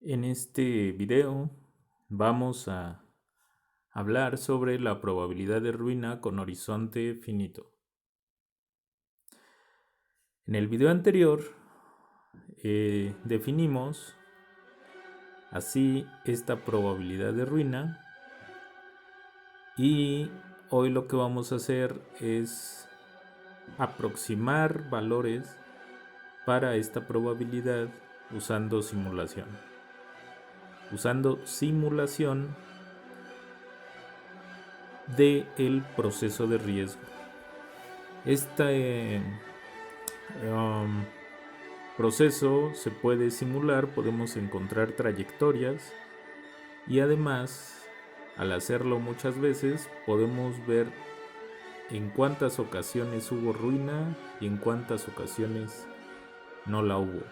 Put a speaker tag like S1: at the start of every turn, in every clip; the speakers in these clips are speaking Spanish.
S1: En este video vamos a hablar sobre la probabilidad de ruina con horizonte finito. En el video anterior definimos así esta probabilidad de ruina y hoy lo que vamos a hacer es aproximar valores para esta probabilidad usando simulación. Usando simulación del proceso de riesgo. Este proceso se puede simular, podemos encontrar trayectorias y además, al hacerlo muchas veces, podemos ver en cuántas ocasiones hubo ruina y en cuántas ocasiones no la hubo.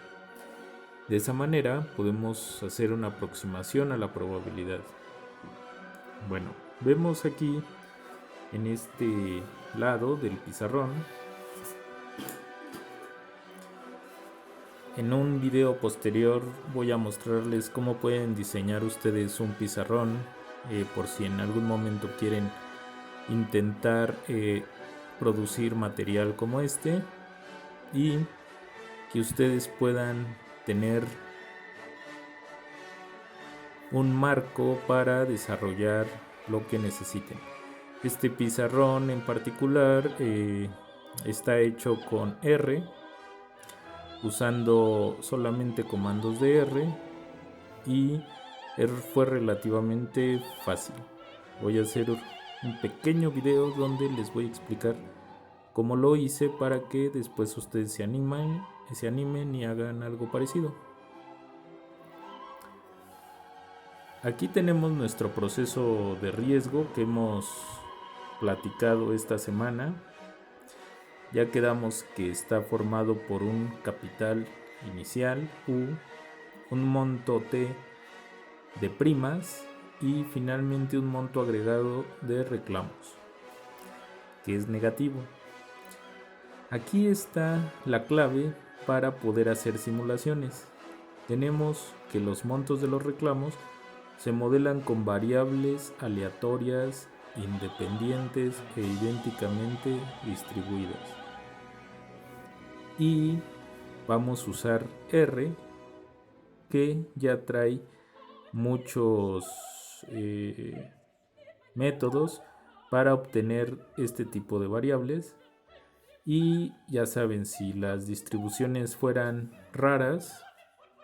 S1: De esa manera podemos hacer una aproximación a la probabilidad. Bueno, vemos aquí en este lado del pizarrón. En un video posterior voy a mostrarles cómo pueden diseñar ustedes un pizarrón por si en algún momento quieren intentar producir material como este y que ustedes puedan tener un marco para desarrollar lo que necesiten. Este pizarrón en particular está hecho con R, usando solamente comandos de R, y fue relativamente fácil. Voy a hacer un pequeño video donde les voy a explicar cómo lo hice para que después ustedes se animen y hagan algo parecido. Aquí tenemos nuestro proceso de riesgo que hemos platicado esta semana. Ya quedamos que está formado por un capital inicial U, un monto T de primas y finalmente un monto agregado de reclamos, que es negativo. Aquí está la clave para poder hacer simulaciones. Tenemos que los montos de los reclamos se modelan con variables aleatorias, independientes e idénticamente distribuidas. Y vamos a usar R, que ya trae muchos métodos para obtener este tipo de variables. Y ya saben, si las distribuciones fueran raras,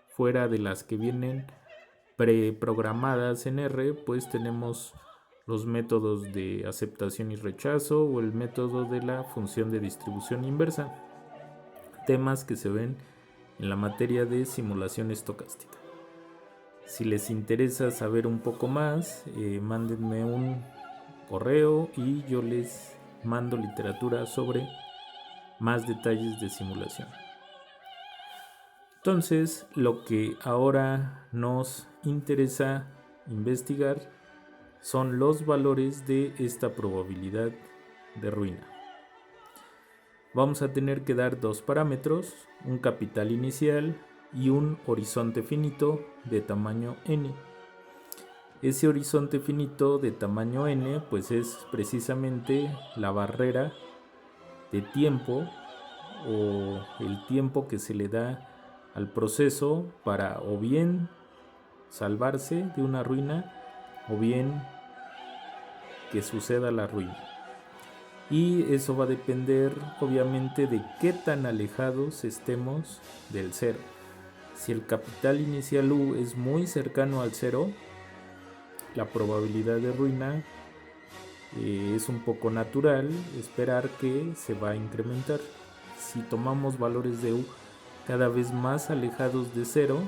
S1: fuera de las que vienen preprogramadas en R, pues tenemos los métodos de aceptación y rechazo o el método de la función de distribución inversa, temas que se ven en la materia de simulación estocástica. Si les interesa saber un poco más, mándenme un correo y yo les mando literatura sobre más detalles de simulación. Entonces, lo que ahora nos interesa investigar son los valores de esta probabilidad de ruina. Vamos a tener que dar dos parámetros, un capital inicial y un horizonte finito de tamaño n. Ese horizonte finito de tamaño n pues es precisamente la barrera de tiempo o el tiempo que se le da al proceso para o bien salvarse de una ruina o bien que suceda la ruina. Y eso va a depender obviamente de qué tan alejados estemos del cero. Si el capital inicial U es muy cercano al cero, la probabilidad de ruina es un poco natural esperar que se va a incrementar. Si tomamos valores de U cada vez más alejados de cero,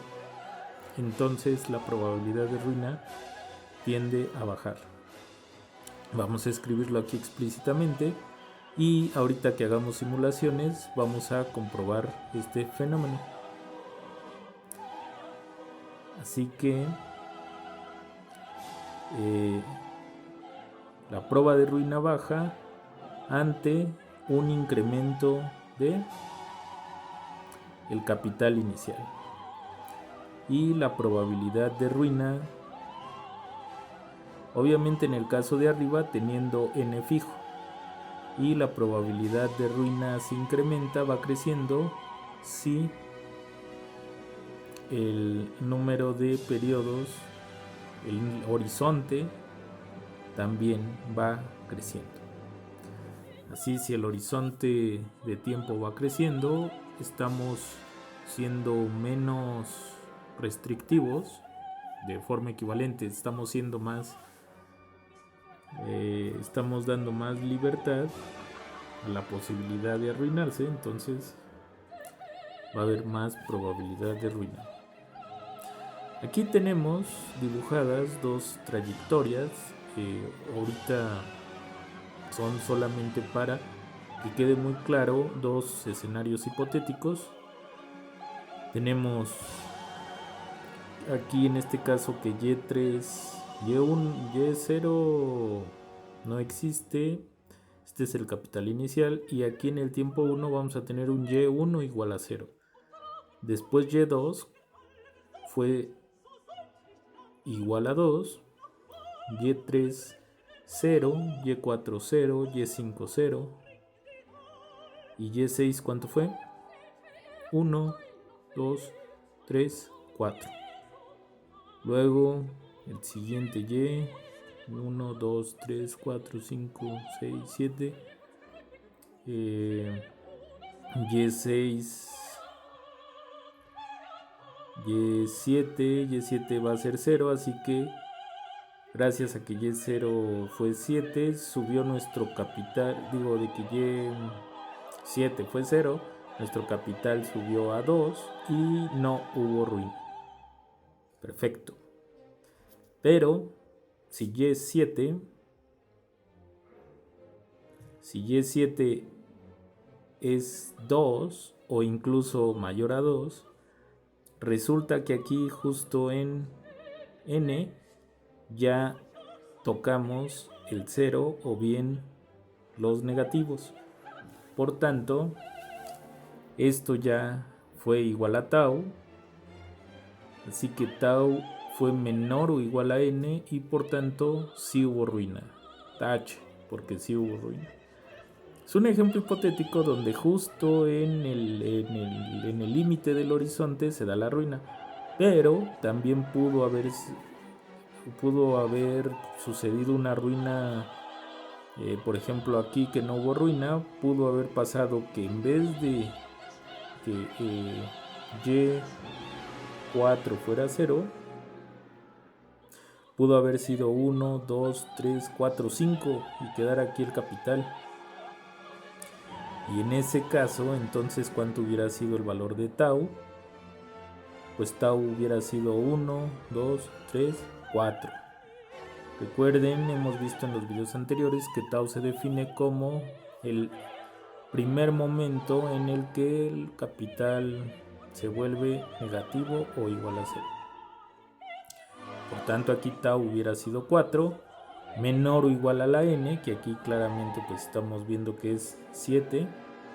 S1: entonces la probabilidad de ruina tiende a bajar. Vamos a escribirlo aquí explícitamente y ahorita que hagamos simulaciones vamos a comprobar este fenómeno. Así que la prueba de ruina baja ante un incremento de el capital inicial. y la probabilidad de ruina, obviamente en el caso de arriba teniendo n fijo, y la probabilidad de ruina se incrementa, va creciendo si el número de periodos, el horizonte, también va creciendo. Así, si el horizonte de tiempo va creciendo, estamos siendo menos restrictivos. De forma equivalente, estamos siendo más, estamos dando más libertad a la posibilidad de arruinarse, entonces va a haber más probabilidad de ruina. Aquí tenemos dibujadas dos trayectorias que ahorita son solamente para que quede muy claro dos escenarios hipotéticos. Tenemos aquí en este caso que Y3, Y1, Y0 no existe. Este es el capital inicial y aquí en el tiempo 1 vamos a tener un Y1 igual a 0. Después Y2 fue igual a 2, Y3 0, Y4 0, Y5 0 y Y6 ¿cuánto fue? 1, 2, 3, 4. Luego el siguiente Y, 1, 2, 3, 4, 5, 6, 7. Y6, Y7 va a ser 0, así que gracias a que Y0 fue 7, subió nuestro capital, digo de que Y7 fue 0, nuestro capital subió a 2 y no hubo ruina. Perfecto. Pero si Y7 es 2 o incluso mayor a 2, resulta que aquí justo en n ya tocamos el 0 o bien los negativos. Por tanto, esto ya fue igual a tau, así que tau fue menor o igual a n y por tanto sí hubo ruina. Tache, porque sí hubo ruina. Es un ejemplo hipotético donde justo en el límite del horizonte se da la ruina, pero también pudo haber sucedido una ruina, por ejemplo aquí que no hubo ruina, pudo haber pasado que en vez de que Y4 fuera 0, pudo haber sido 1, 2, 3, 4, 5 y quedar aquí el capital. Y en ese caso, entonces, ¿cuánto hubiera sido el valor de tau? Pues tau hubiera sido 1, 2, 3, 4. Recuerden, hemos visto en los videos anteriores que tau se define como el primer momento en el que el capital se vuelve negativo o igual a 0. Por tanto, aquí tau hubiera sido 4, menor o igual a la n, que aquí claramente pues estamos viendo que es 7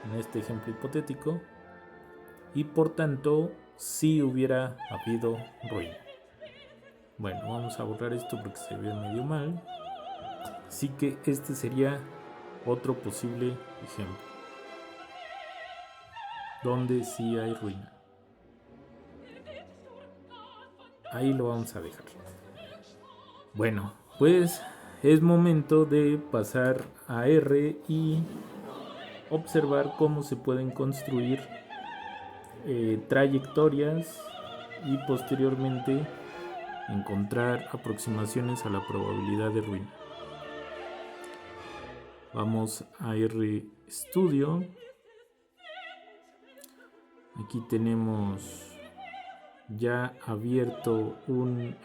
S1: en este ejemplo hipotético, y por tanto sí hubiera habido ruina. Bueno, vamos a borrar esto porque se ve medio mal. Así que este sería otro posible ejemplo donde sí hay ruina. Ahí lo vamos a dejar. Bueno, pues es momento de pasar a R y observar cómo se pueden construir trayectorias y posteriormente encontrar aproximaciones a la probabilidad de ruina. Vamos a RStudio. Aquí tenemos ya abierto un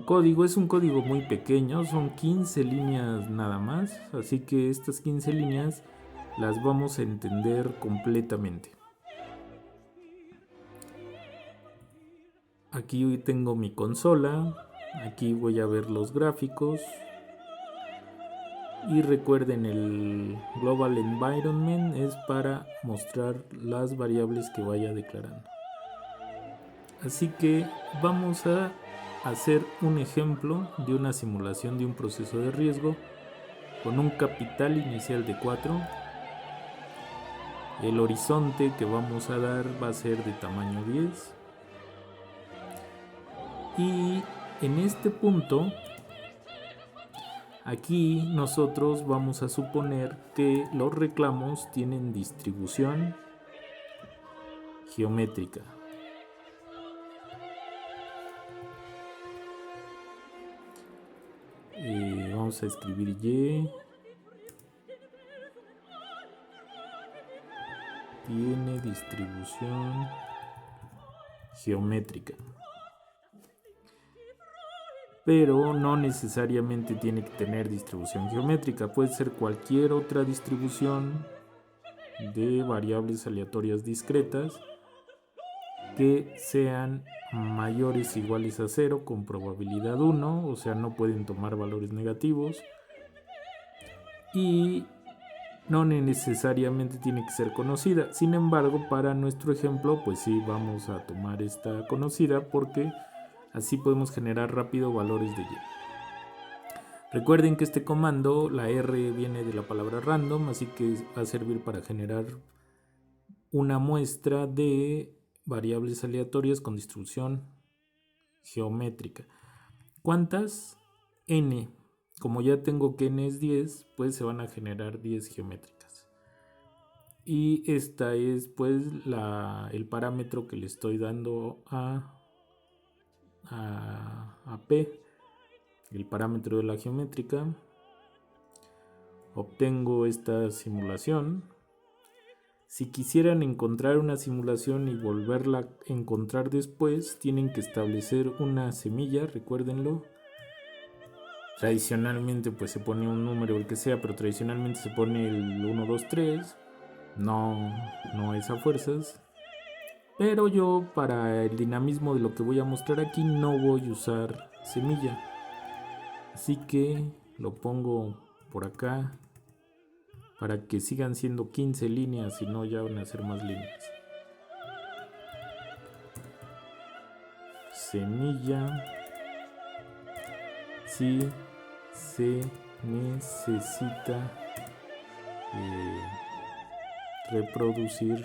S1: código. Es un código muy pequeño, son 15 líneas nada más, así que estas 15 líneas las vamos a entender completamente. Aquí hoy tengo mi consola, aquí voy a ver los gráficos y recuerden, el Global Environment es para mostrar las variables que vaya declarando. Así que vamos a hacer un ejemplo de una simulación de un proceso de riesgo con un capital inicial de 4. El horizonte que vamos a dar va a ser de tamaño 10. Y en este punto, aquí nosotros vamos a suponer que los reclamos tienen distribución geométrica. Vamos a escribir Y. Tiene distribución geométrica. Pero no necesariamente tiene que tener distribución geométrica. Puede ser cualquier otra distribución de variables aleatorias discretas que sean mayores o iguales a 0 con probabilidad 1, o sea, no pueden tomar valores negativos, y no necesariamente tiene que ser conocida. Sin embargo, para nuestro ejemplo, pues sí, vamos a tomar esta conocida porque así podemos generar rápido valores de y. Recuerden que este comando, la R viene de la palabra random, así que va a servir para generar una muestra de variables aleatorias con distribución geométrica. ¿Cuántas? N. Como ya tengo que n es 10, pues se van a generar 10 geométricas. Y esta es pues el parámetro que le estoy dando a P, el parámetro de la geométrica. Obtengo esta simulación. Si quisieran encontrar una simulación y volverla a encontrar después, tienen que establecer una semilla, recuérdenlo. Tradicionalmente pues se pone un número, el que sea, pero tradicionalmente se pone el 1, 2, 3. No es a fuerzas. Pero yo, para el dinamismo de lo que voy a mostrar aquí, no voy a usar semilla. Así que lo pongo por acá para que sigan siendo 15 líneas, si no ya van a ser más líneas. Semilla. Si se necesita reproducir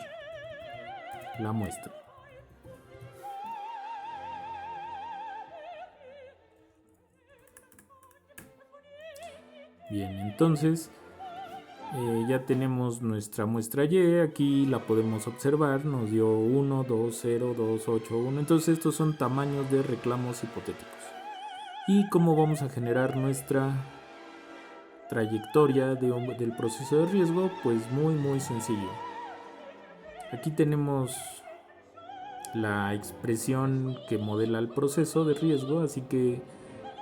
S1: la muestra. Bien, entonces ya tenemos nuestra muestra Y. Aquí la podemos observar. Nos dio 1, 2, 0, 2, 8, 1. Entonces estos son tamaños de reclamos hipotéticos. ¿Y cómo vamos a generar nuestra trayectoria del proceso de riesgo? Pues muy sencillo. Aquí tenemos la expresión que modela el proceso de riesgo, así que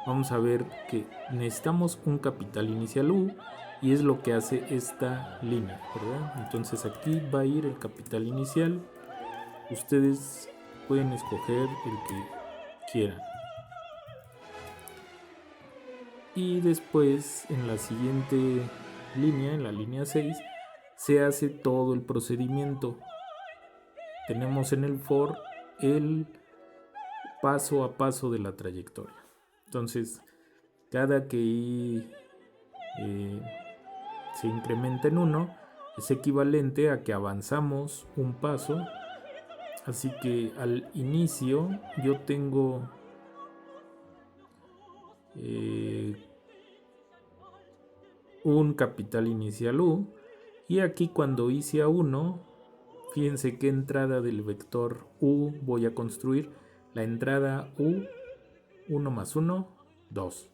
S1: vamos a ver que necesitamos un capital inicial U y es lo que hace esta línea, ¿verdad? Entonces aquí va a ir el capital inicial. Ustedes pueden escoger el que quieran. Y después en la siguiente línea, en la línea 6, se hace todo el procedimiento. Tenemos en el for el paso a paso de la trayectoria. Entonces, cada que I se incrementa en 1 es equivalente a que avanzamos un paso. Así que al inicio yo tengo un capital inicial U, y aquí cuando I sea 1, fíjense qué entrada del vector U voy a construir. La entrada U, 1 más 1, 2.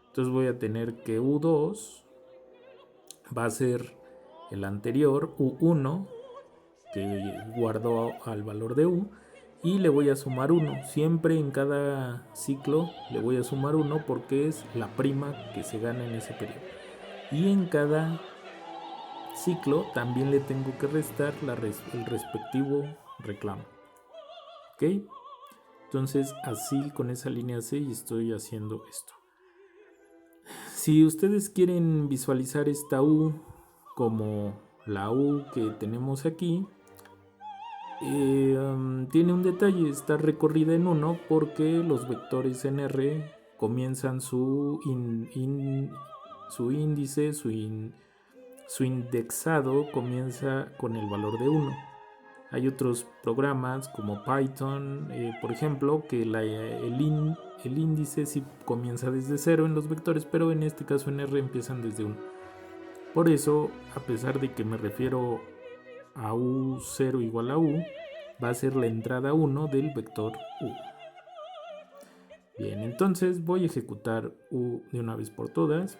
S1: Entonces voy a tener que U2 va a ser el anterior, U1, que guardo al valor de U, y le voy a sumar 1. Siempre en cada ciclo le voy a sumar 1 porque es la prima que se gana en ese periodo. Y en cada ciclo también le tengo que restar el respectivo reclamo. ¿Ok? Entonces así con esa línea 6 estoy haciendo esto. Si ustedes quieren visualizar esta U como la U que tenemos aquí, Tiene un detalle, está recorrida en 1 porque los vectores en R comienzan su índice, su indexado comienza con el valor de 1. Hay otros programas como Python, por ejemplo, que el índice sí comienza desde 0 en los vectores, pero en este caso en R empiezan desde 1. Por eso, a pesar de que me refiero a U0 igual a U, va a ser la entrada 1 del vector U. Bien, entonces voy a ejecutar U de una vez por todas.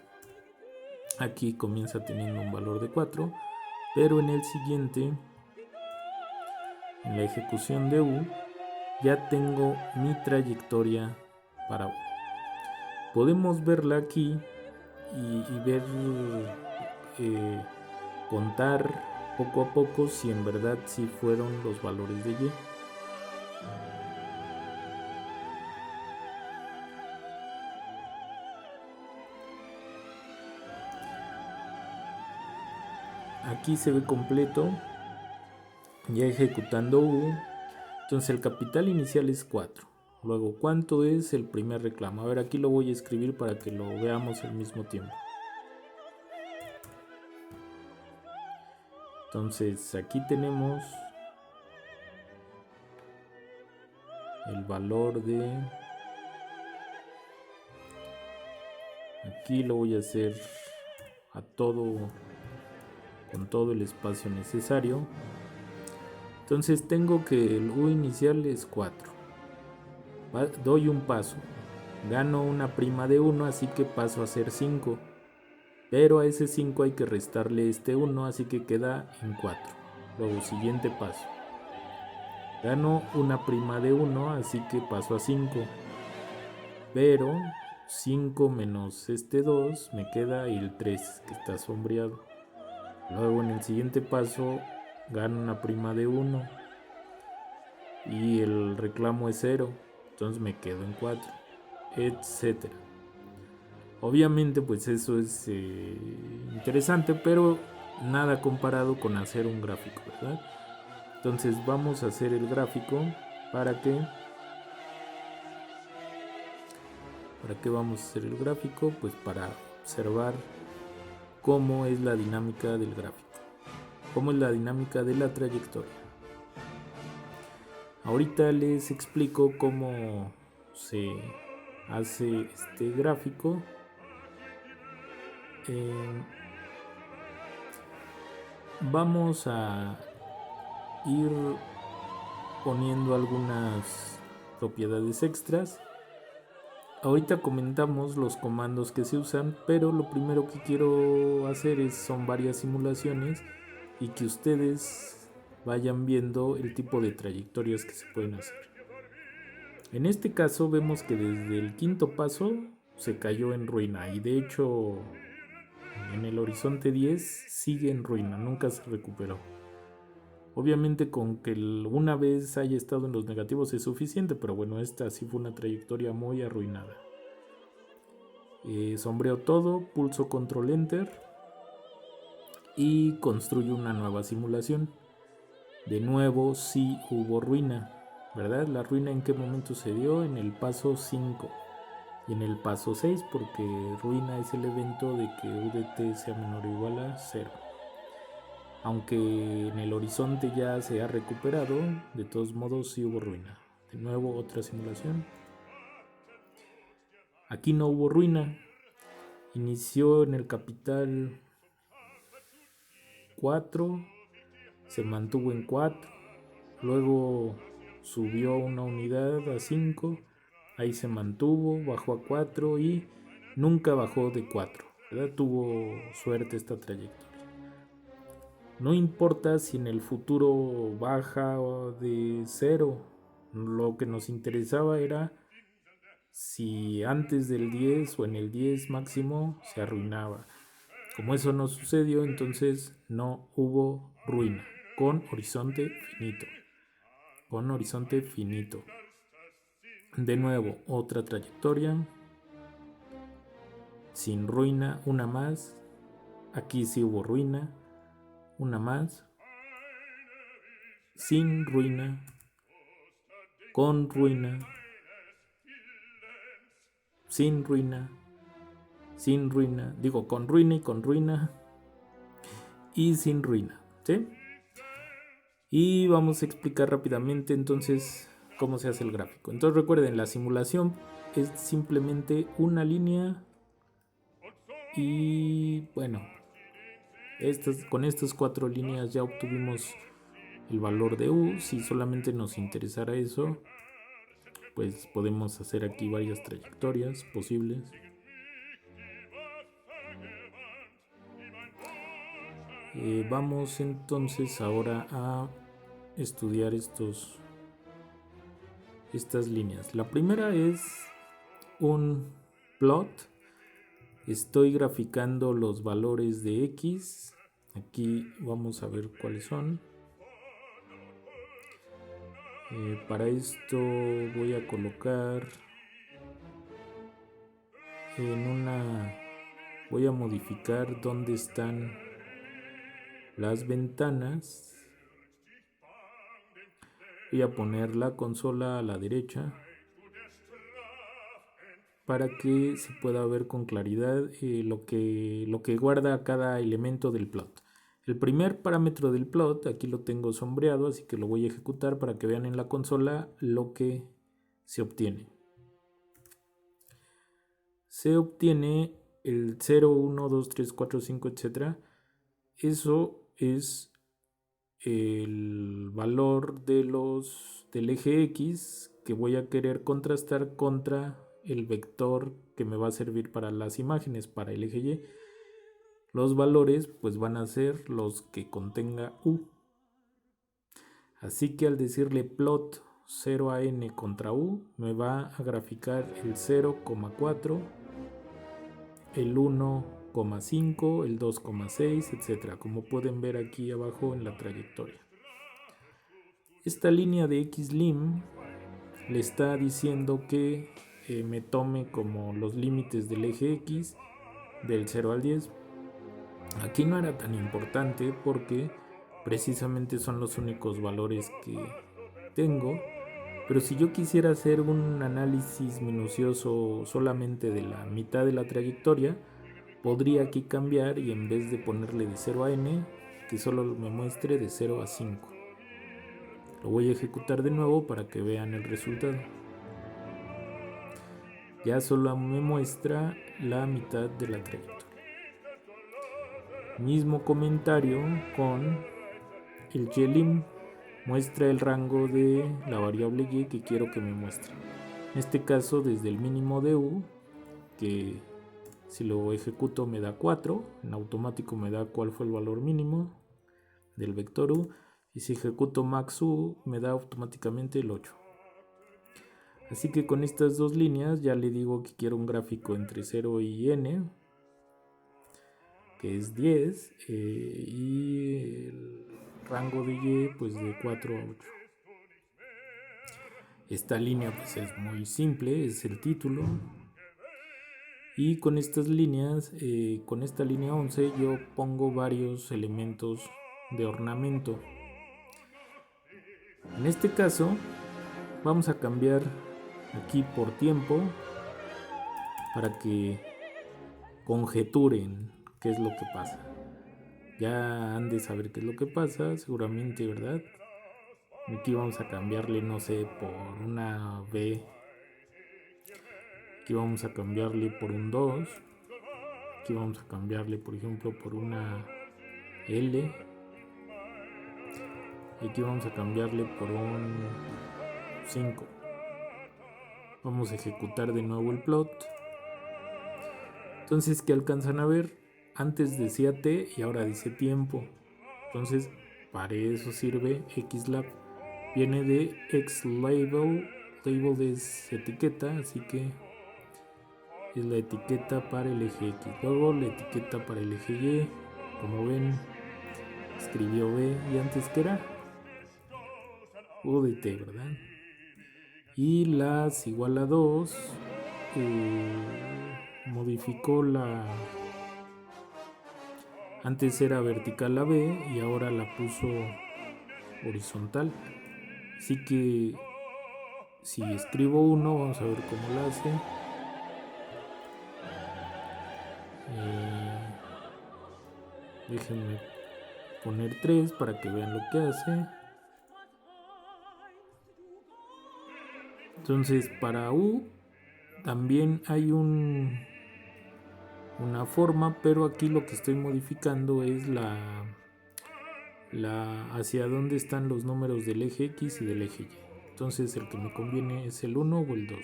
S1: Aquí comienza teniendo un valor de 4, pero en el siguiente, en la ejecución de U, ya tengo mi trayectoria para U. Podemos verla aquí y ver, contar poco a poco si en verdad sí fueron los valores de Y. Aquí se ve completo, ya ejecutando U. Entonces el capital inicial es 4. Luego, ¿cuánto es el primer reclamo? A ver, aquí lo voy a escribir para que lo veamos al mismo tiempo. Entonces aquí tenemos el valor de... Aquí lo voy a hacer a todo, con todo el espacio necesario. Entonces tengo que el U inicial es 4. Doy un paso. Gano una prima de 1, así que paso a ser 5. Pero a ese 5 hay que restarle este 1, así que queda en 4. Luego, siguiente paso. Gano una prima de 1, así que paso a 5. Pero 5 menos este 2 me queda el 3, que está sombreado. Luego en el siguiente paso gano una prima de 1 y el reclamo es 0, entonces me quedo en 4, etcétera. Obviamente pues eso es interesante, pero nada comparado con hacer un gráfico, ¿verdad? Entonces vamos a hacer el gráfico. ¿Para qué vamos a hacer el gráfico? Pues para observar cómo es la dinámica del gráfico, cómo es la dinámica de la trayectoria. Ahorita les explico cómo se hace este gráfico. Vamos a ir poniendo algunas propiedades extras. Ahorita comentamos los comandos que se usan, pero lo primero que quiero hacer son varias simulaciones y que ustedes vayan viendo el tipo de trayectorias que se pueden hacer. En este caso vemos que desde el quinto paso se cayó en ruina y de hecho en el horizonte 10 sigue en ruina, nunca se recuperó. Obviamente con que una vez haya estado en los negativos es suficiente, pero bueno, esta sí fue una trayectoria muy arruinada. Sombreo todo, pulso control enter y construyo una nueva simulación. De nuevo sí hubo ruina, ¿verdad? La ruina en qué momento se dio, en el paso 5 y en el paso 6, porque ruina es el evento de que UDT sea menor o igual a 0. Aunque en el horizonte ya se ha recuperado, de todos modos sí hubo ruina. De nuevo otra simulación. Aquí no hubo ruina. Inició en el capital 4, se mantuvo en 4, luego subió una unidad a 5, ahí se mantuvo, bajó a 4 y nunca bajó de 4, ¿verdad? Tuvo suerte esta trayectoria. No importa si en el futuro baja de 0, lo que nos interesaba era si antes del 10 o en el 10 máximo se arruinaba. Como eso no sucedió, entonces no hubo ruina, con horizonte finito. Con horizonte finito. De nuevo, otra trayectoria. Sin ruina, una más. Aquí sí hubo ruina. Una más. sin ruina, con ruina, sin ruina, sin ruina, digo con ruina y con ruina y sin ruina, ¿sí? Y vamos a explicar rápidamente entonces cómo se hace el gráfico. Entonces recuerden, la simulación es simplemente una línea y bueno, con estas 4 líneas ya obtuvimos el valor de U. Si solamente nos interesara eso, pues podemos hacer aquí varias trayectorias posibles. Vamos entonces ahora a estudiar estas líneas. La primera es un plot. Estoy graficando los valores de X. Aquí vamos a ver cuáles son. Para esto voy a colocar voy a modificar dónde están las ventanas. Voy a poner la consola a la derecha para que se pueda ver con claridad lo que guarda cada elemento del plot. El primer parámetro del plot, aquí lo tengo sombreado, así que lo voy a ejecutar para que vean en la consola lo que se obtiene. Se obtiene el 0, 1, 2, 3, 4, 5, etc. Eso es el valor del eje X que voy a querer contrastar contra el vector que me va a servir para las imágenes, para el eje Y. Los valores pues van a ser los que contenga U. Así que al decirle plot 0 a n contra U, me va a graficar el 0,4, el 1,5, el 2,6, etc. Como pueden ver aquí abajo en la trayectoria. Esta línea de XLIM le está diciendo que me tome como los límites del eje X del 0 al 10. Aquí no era tan importante porque precisamente son los únicos valores que tengo, pero si yo quisiera hacer un análisis minucioso solamente de la mitad de la trayectoria, podría aquí cambiar y en vez de ponerle de 0 a n, que solo me muestre de 0 a 5. Lo voy a ejecutar de nuevo para que vean el resultado. Ya solo me muestra la mitad de la trayectoria. Mismo comentario con el YLIM. Muestra el rango de la variable Y que quiero que me muestre. En este caso desde el mínimo de U, que si lo ejecuto me da 4, en automático me da cuál fue el valor mínimo del vector U, y si ejecuto max U me da automáticamente el 8. Así que con estas dos líneas ya le digo que quiero un gráfico entre 0 y n, que es 10, y el rango de Y pues de 4 a 8. Esta línea pues es muy simple, es el título. Y con estas líneas, con esta línea 11 yo pongo varios elementos de ornamento. En este caso vamos a cambiar aquí por tiempo para que conjeturen qué es lo que pasa. Ya han de saber qué es lo que pasa, seguramente, ¿verdad? Aquí vamos a cambiarle, no sé, por una B. Aquí vamos a cambiarle por un 2. Aquí vamos a cambiarle, por ejemplo, por una L. Y aquí vamos a cambiarle por un 5. Vamos a ejecutar de nuevo el plot. Entonces, ¿qué alcanzan a ver? Antes decía T y ahora dice tiempo. Entonces, para eso sirve XLab. Viene de XLabel. Label es etiqueta, así que es la etiqueta para el eje X. Luego la etiqueta para el eje Y. Como ven, escribió B y antes que era U de T, ¿verdad? Y las igual a 2 modificó antes era vertical a B y ahora la puso horizontal. Así que si escribo 1, vamos a ver cómo lo hace. Déjenme poner 3 para que vean lo que hace. Entonces para U también hay una forma, pero aquí lo que estoy modificando es hacia dónde están los números del eje X y del eje Y. Entonces el que me conviene es el 1 o el 2.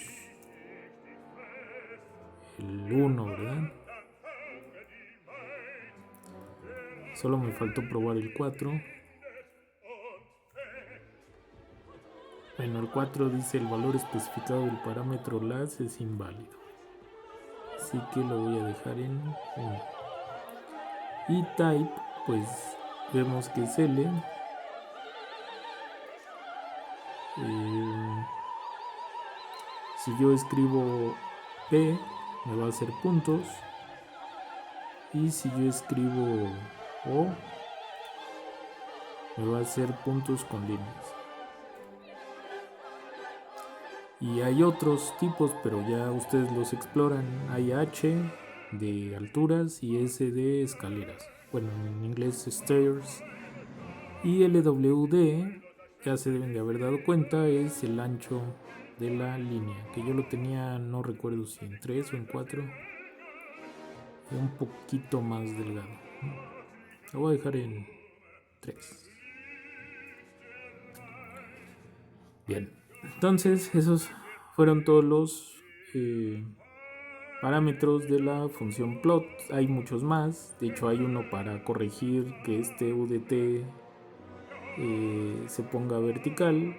S1: El 1, ¿verdad? Solo me faltó probar el 4. Bueno, el 4 dice el valor especificado del parámetro las es inválido. Así que lo voy a dejar en 1. Y type, pues vemos que es L. Si yo escribo P, me va a hacer puntos. Y si yo escribo O, me va a hacer puntos con líneas. Y hay otros tipos, pero ya ustedes los exploran. Hay H de alturas y S de escaleras. Bueno, en inglés stairs. Y LWD, ya se deben de haber dado cuenta, es el ancho de la línea. Que yo lo tenía, no recuerdo si en 3 o en 4. Un poquito más delgado. Lo voy a dejar en 3. Bien, entonces esos fueron todos los parámetros de la función plot. Hay muchos más. De hecho hay uno para corregir que este UDT se ponga vertical.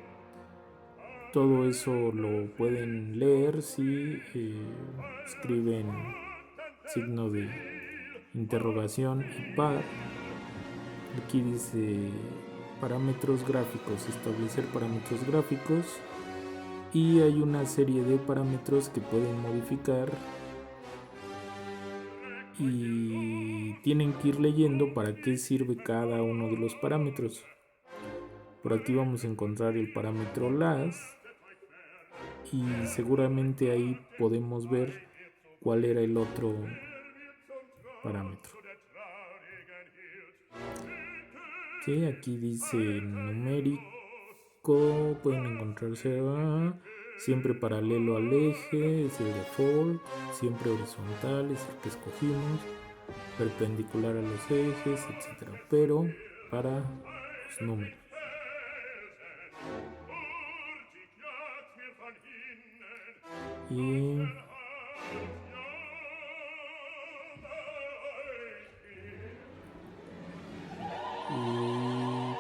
S1: Todo eso lo pueden leer si escriben signo de interrogación y par. Aquí dice parámetros gráficos, establecer parámetros gráficos, y hay una serie de parámetros que pueden modificar y tienen que ir leyendo para qué sirve cada uno de los parámetros. Por aquí vamos a encontrar el parámetro las y seguramente ahí podemos ver cuál era el otro parámetro. Sí, aquí dice numérico, pueden encontrarse siempre paralelo al eje, es el default, siempre horizontal, es el que escogimos, perpendicular a los ejes, etc. Pero para los números. Y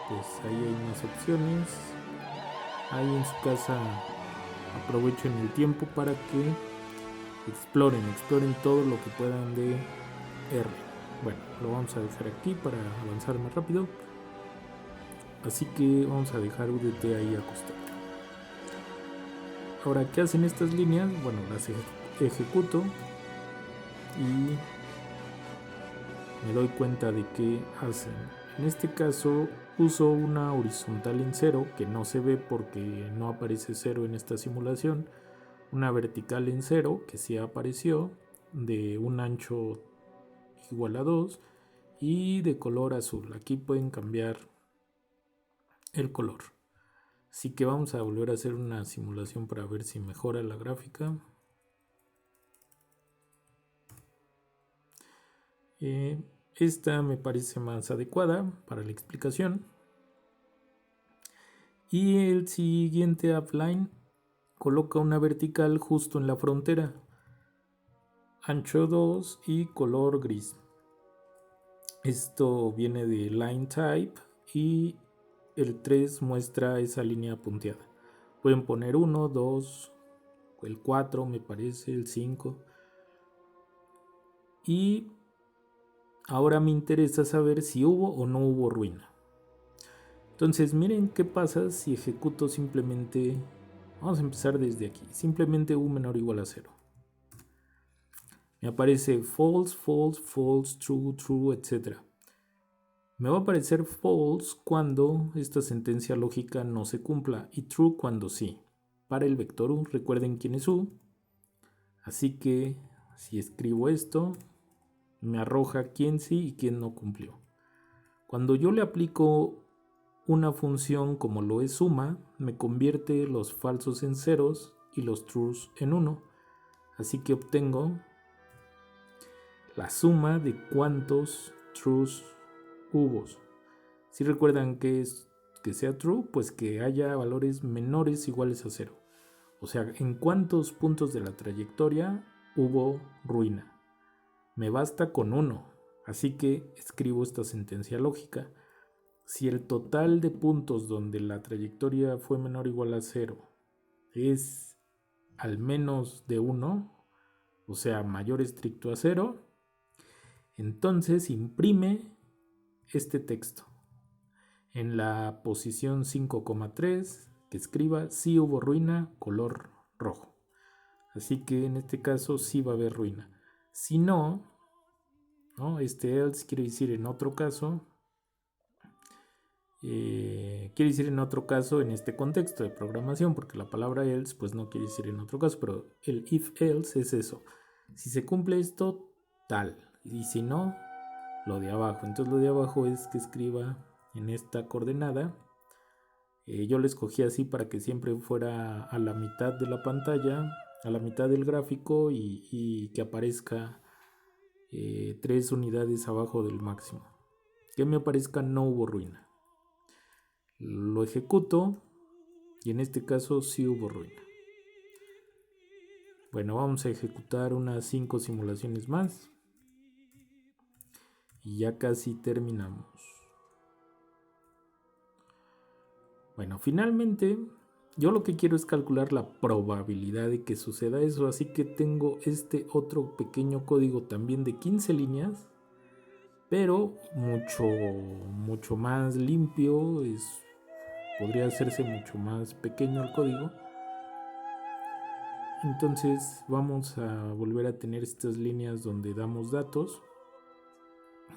S1: pues ahí hay más opciones. Ahí en su casa aprovechen el tiempo para que exploren todo lo que puedan de R. Bueno, lo vamos a dejar aquí para avanzar más rápido. Así que vamos a dejar UDT ahí acostado. Ahora, ¿qué hacen estas líneas? Bueno, las ejecuto y me doy cuenta de qué hacen. En este caso uso una horizontal en 0 que no se ve porque no aparece 0 en esta simulación, una vertical en 0 que sí apareció, de un ancho igual a 2 y de color azul. Aquí pueden cambiar el color. Así que vamos a volver a hacer una simulación para ver si mejora la gráfica. Esta me parece más adecuada para la explicación. Y el siguiente outline coloca una vertical justo en la frontera, ancho 2 y color gris. Esto viene de line type y el 3 muestra esa línea punteada. Pueden poner 1, 2, el 4 me parece, el 5. Y ahora me interesa saber si hubo o no hubo ruina. Entonces miren qué pasa si ejecuto simplemente, vamos a empezar desde aquí, simplemente U menor o igual a 0. Me aparece false, false, false, true, true, etc. Me va a aparecer false cuando esta sentencia lógica no se cumpla y true cuando sí. Para el vector u, recuerden quién es u. Así que si escribo esto, me arroja quién sí y quién no cumplió. Cuando yo le aplico una función como lo es suma, me convierte los falsos en ceros y los trues en 1. Así que obtengo la suma de cuántos trues hubo. Si recuerdan que es que sea true, pues que haya valores menores iguales a 0. O sea, en cuántos puntos de la trayectoria hubo ruina. Me basta con 1, así que escribo esta sentencia lógica. Si el total de puntos donde la trayectoria fue menor o igual a 0 es al menos de 1, o sea, mayor estricto a 0, entonces imprime este texto. En la posición 5,3 que escriba sí hubo ruina, color rojo. Así que en este caso sí va a haber ruina. Si no, este else quiere decir en otro caso, en este contexto de programación, porque la palabra else pues no quiere decir en otro caso, pero el if else es eso. Si se cumple esto, tal, y si no, lo de abajo. Entonces lo de abajo es que escriba en esta coordenada. Yo lo escogí así para que siempre fuera a la mitad de la pantalla, a la mitad del gráfico y que aparezca 3 unidades abajo del máximo. Que me aparezca no hubo ruina. Lo ejecuto y en este caso sí hubo ruina. Bueno, vamos a ejecutar unas 5 simulaciones más y ya casi terminamos. Bueno, finalmente yo lo que quiero es calcular la probabilidad de que suceda eso, así que tengo este otro pequeño código también de 15 líneas, pero mucho más limpio, podría hacerse mucho más pequeño el código. Entonces vamos a volver a tener estas líneas donde damos datos.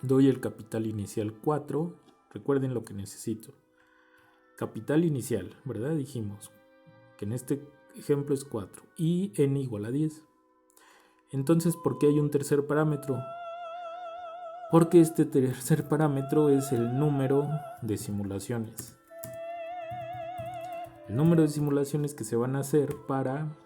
S1: Doy el capital inicial 4, recuerden lo que necesito. Capital inicial, ¿verdad? Dijimos que en este ejemplo es 4 y n igual a 10. Entonces, ¿por qué hay un tercer parámetro? Porque este tercer parámetro es el número de simulaciones. El número de simulaciones que se van a hacer para,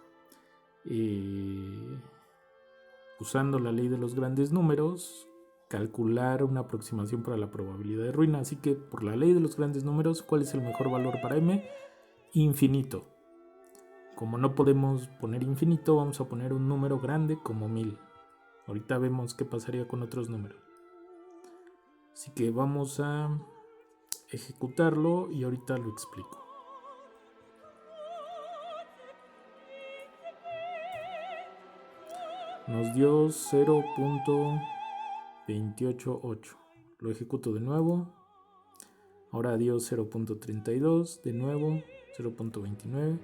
S1: usando la ley de los grandes números, calcular una aproximación para la probabilidad de ruina. Así que por la ley de los grandes números, ¿cuál es el mejor valor para m? Infinito. Como no podemos poner infinito, vamos a poner un número grande como 1000. Ahorita vemos qué pasaría con otros números. Así que vamos a ejecutarlo y ahorita lo explico. Nos dio 0.288. Lo ejecuto de nuevo. Ahora dio 0.32. De nuevo 0.29.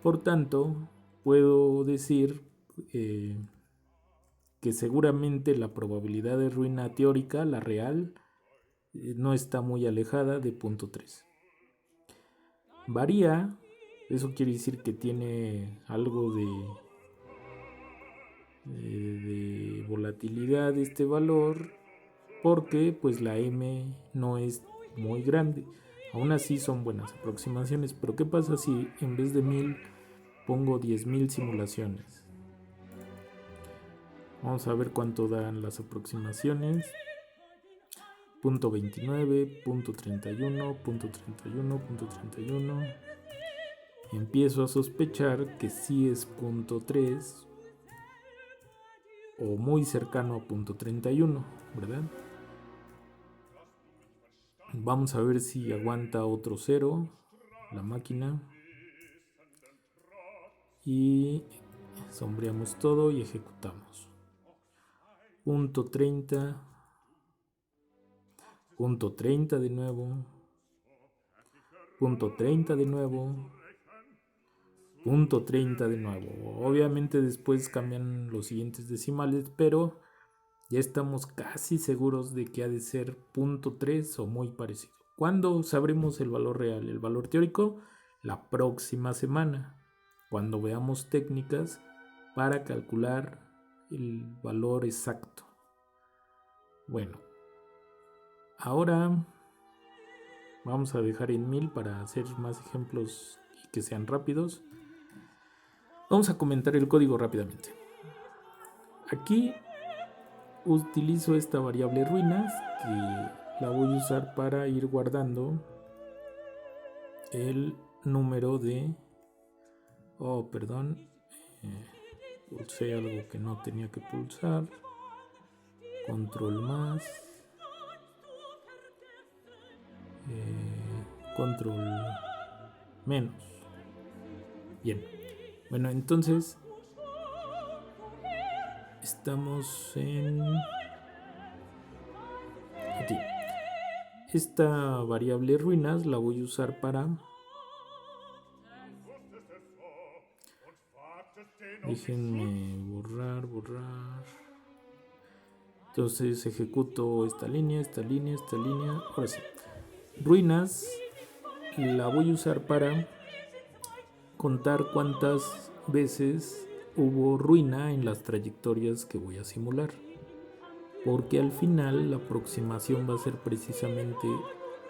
S1: Por tanto, puedo decir que seguramente la probabilidad de ruina teórica, la real, no está muy alejada de 0.3. Varía, eso quiere decir que tiene algo de volatilidad este valor, porque pues la m no es muy grande. Aún así son buenas aproximaciones, pero ¿qué pasa si en vez de 1000 pongo 10.000 simulaciones? Vamos a ver cuánto dan las aproximaciones. 0.29, 0.31, 0.31, 0.31. Empiezo a sospechar que sí es 0.3 o muy cercano a 0.31, ¿verdad? Vamos a ver si aguanta otro 0 la máquina. Y sombreamos todo y ejecutamos. 0.30. 0.30 de nuevo. 0.30 de nuevo. 0.30 de nuevo. Obviamente después cambian los siguientes decimales, pero Ya estamos casi seguros de que ha de ser 0.3 o muy parecido. ¿Cuándo sabremos el valor real? El valor teórico, la próxima semana, cuando veamos técnicas para calcular el valor exacto. Bueno, ahora vamos a dejar en 1000 para hacer más ejemplos y que sean rápidos. Vamos a comentar el código rápidamente. Aquí utilizo esta variable ruinas que la voy a usar para ir guardando el número de... pulsé algo que no tenía que pulsar. Control más. Control menos. Bien. Bueno, entonces estamos en... aquí. Esta variable ruinas la voy a usar para... déjenme borrar. Entonces ejecuto esta línea. Ahora sí. Ruinas la voy a usar para contar cuántas veces hubo ruina en las trayectorias que voy a simular. Porque al final la aproximación va a ser precisamente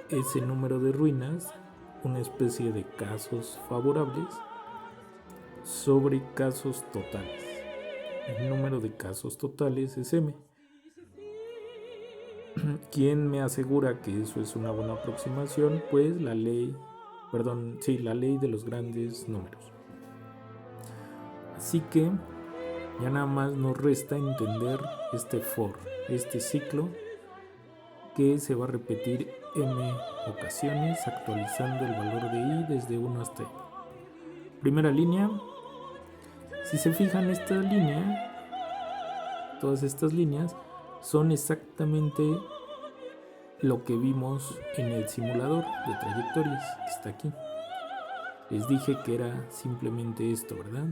S1: ese número de ruinas, una especie de casos favorables sobre casos totales. El número de casos totales es m. ¿Quién me asegura que eso es una buena aproximación? Pues la ley de los grandes números. Así que ya nada más nos resta entender este for, este ciclo que se va a repetir m ocasiones actualizando el valor de i desde 1 hasta i. Primera línea. Si se fijan, esta línea, todas estas líneas son exactamente lo que vimos en el simulador de trayectorias que está aquí. Les dije que era simplemente esto, ¿verdad?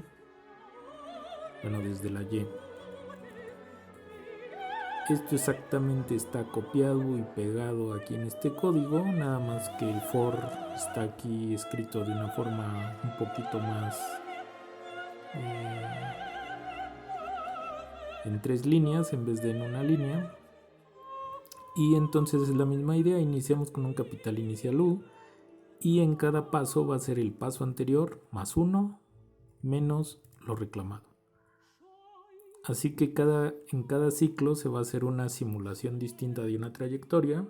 S1: Bueno, desde la Y. Esto exactamente está copiado y pegado aquí en este código, nada más que el for está aquí escrito de una forma un poquito más en 3 líneas en vez de en una línea. Y entonces es la misma idea, iniciamos con un capital inicial U y en cada paso va a ser el paso anterior más 1 menos lo reclamado. Así que en cada ciclo se va a hacer una simulación distinta de una trayectoria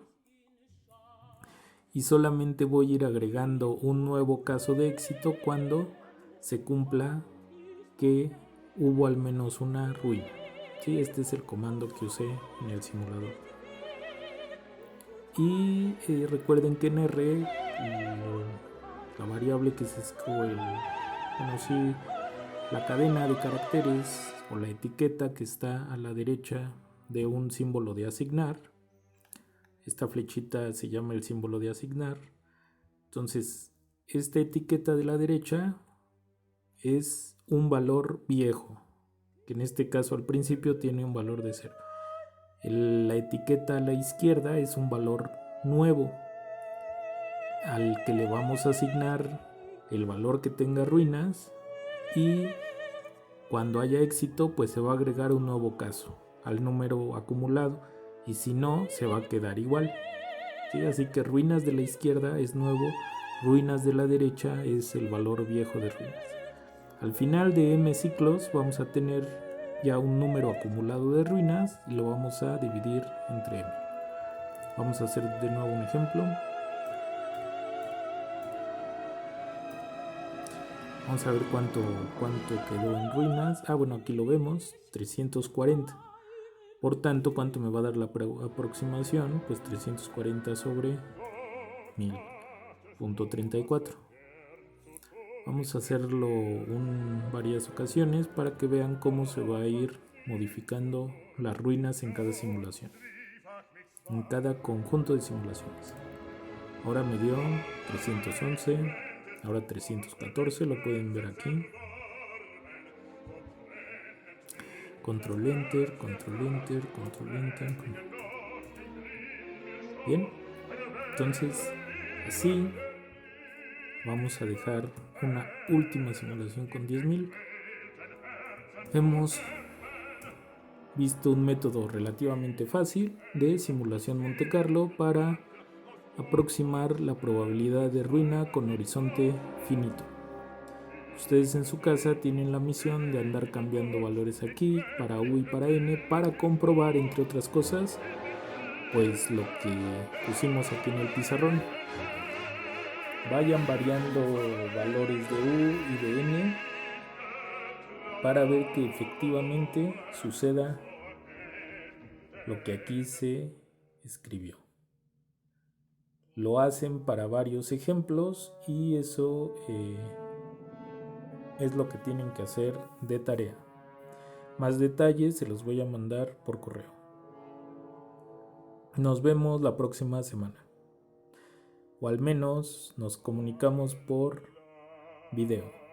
S1: y solamente voy a ir agregando un nuevo caso de éxito cuando se cumpla que hubo al menos una ruina. Sí, este es el comando que usé en el simulador. Y recuerden que en R la variable que se escoge, la cadena de caracteres o la etiqueta que está a la derecha de un símbolo de asignar, esta flechita se llama el símbolo de asignar. Entonces esta etiqueta de la derecha es un valor viejo, que en este caso al principio tiene un valor de 0. La etiqueta a la izquierda es un valor nuevo al que le vamos a asignar el valor que tenga ruinas, y cuando haya éxito pues se va a agregar un nuevo caso al número acumulado, y si no se va a quedar igual. ¿Sí? Así que ruinas de la izquierda es nuevo, ruinas de la derecha es el valor viejo de ruinas. Al final de m ciclos vamos a tener ya un número acumulado de ruinas y lo vamos a dividir entre m. Vamos a hacer de nuevo un ejemplo. Vamos a ver cuánto quedó en ruinas. Bueno, aquí lo vemos, 340. Por tanto, ¿cuánto me va a dar la aproximación? Pues 340 sobre 1000.34. Vamos a hacerlo varias ocasiones para que vean cómo se va a ir modificando las ruinas en cada simulación, en cada conjunto de simulaciones. Ahora me dio 311, ahora 314, lo pueden ver aquí. Control Enter, Control Enter, Control Enter. Bien, entonces así vamos a dejar una última simulación con 10.000. Hemos visto un método relativamente fácil de simulación Monte Carlo para aproximar la probabilidad de ruina con horizonte finito. Ustedes en su casa tienen la misión de andar cambiando valores aquí para U y para N para comprobar, entre otras cosas, pues lo que pusimos aquí en el pizarrón. Vayan variando valores de U y de N para ver que efectivamente suceda lo que aquí se escribió. Lo hacen para varios ejemplos y eso es lo que tienen que hacer de tarea. Más detalles se los voy a mandar por correo. Nos vemos la próxima semana. O al menos nos comunicamos por video.